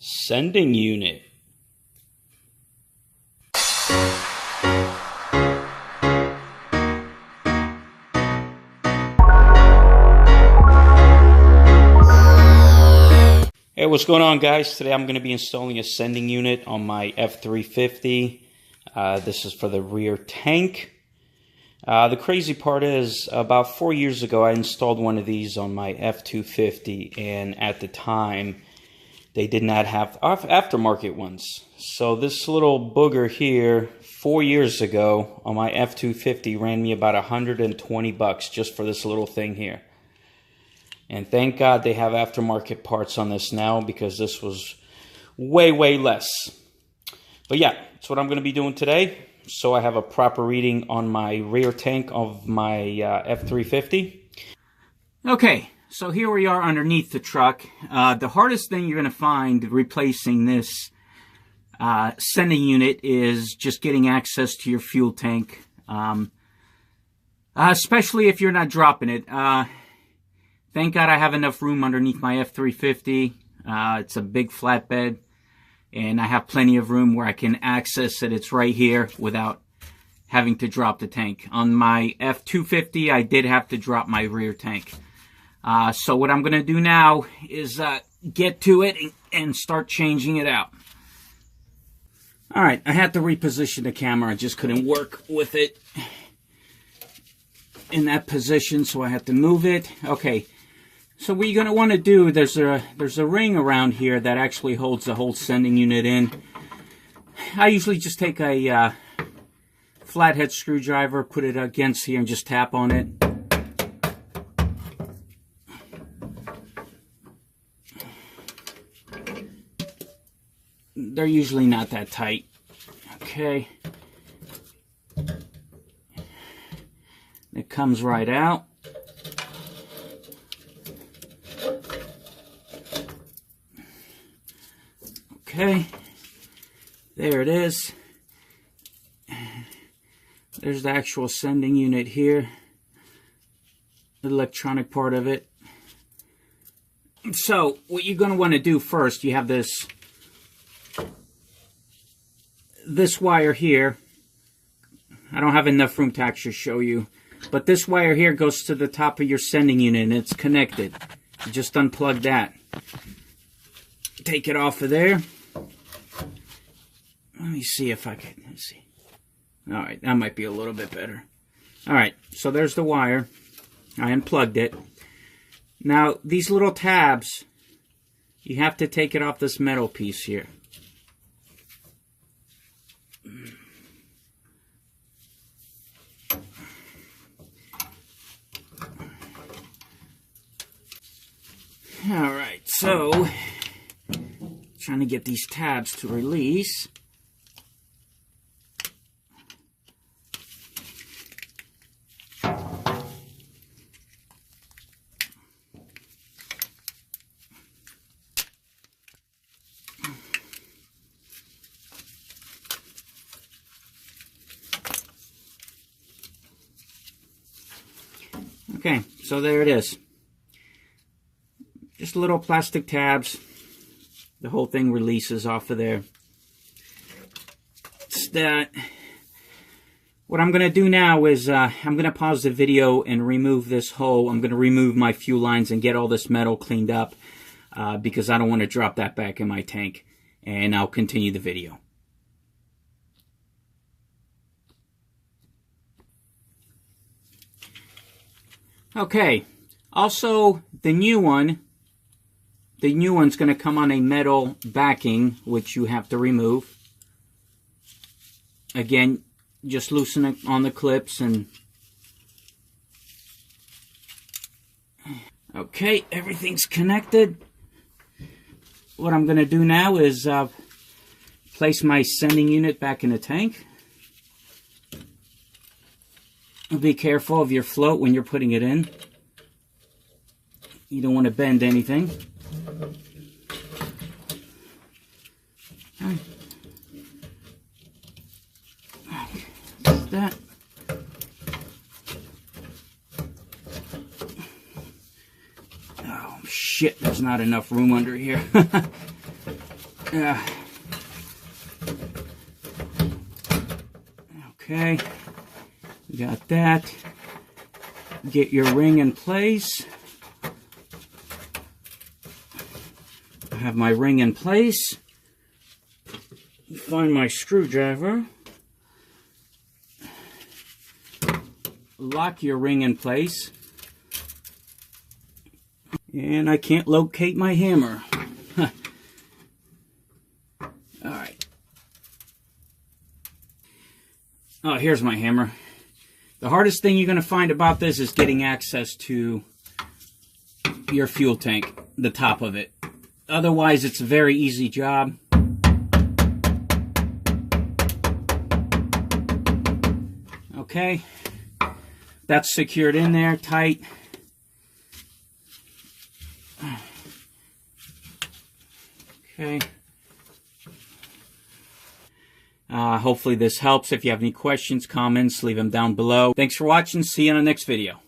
Sending unit. Hey, what's going on, guys? Today I'm going to be installing a sending unit on my F350. This is for the rear tank. The crazy part is, about 4 years ago I installed one of these on my F250, and at the time they did not have aftermarket ones. So this little booger here 4 years ago on my F250 ran me about $120 just for this little thing here. And thank God they have aftermarket parts on this now, because this was way less. But yeah, that's what I'm going to be doing today. So I have a proper reading on my rear tank of my F350. Okay, so here we are underneath the truck. The hardest thing you're going to find replacing this sending unit is just getting access to your fuel tank. Especially if you're not dropping it. Thank God I have enough room underneath my F350. It's a big flatbed, and I have plenty of room where I can access it. It's right here without having to drop the tank. On my F250, I did have to drop my rear tank. So what I'm going to do now is get to it and start changing it out. Alright, I had to reposition the camera. I just couldn't work with it in that position, so I had to move it. Okay. So what you're going to want to do, there's a ring around here that actually holds the whole sending unit in. I usually just take a flathead screwdriver, put it against here, and just tap on it. They're usually not that tight. Okay. It comes right out. Okay, there it is. There's the actual sending unit here, the electronic part of it. So what you're going to want to do first, you have this wire here. I don't have enough room to actually show you, but this wire here goes to the top of your sending unit, and it's connected. You just unplug that. Take it off of there. Let me see if I can, let's see. Alright, that might be a little bit better. Alright, so there's the wire. I unplugged it. Now, these little tabs, you have to take it off this metal piece here. Alright, so, trying to get these tabs to release. Okay, so there it is. Just little plastic tabs. The whole thing releases off of there. It's that. What I'm going to do now is I'm going to pause the video and remove this hole. I'm going to remove my fuel lines and get all this metal cleaned up because I don't want to drop that back in my tank. And I'll continue the video. Okay, also the new one's going to come on a metal backing, which you have to remove. Again, just loosen it on the clips and... Okay, everything's connected. What I'm going to do now is place my sending unit back in the tank. Be careful of your float when you're putting it in. You don't want to bend anything. That. Oh shit, there's not enough room under here. Okay, you got that. Get your ring in place. I have my ring in place. Find my screwdriver. Lock your ring in place. And I can't locate my hammer. Alright. Oh, here's my hammer. The hardest thing you're going to find about this is getting access to your fuel tank, the top of it. Otherwise, it's a very easy job. Okay, that's secured in there tight. Okay. Hopefully this helps. If you have any questions, comments, leave them down below. Thanks for watching. See you in the next video.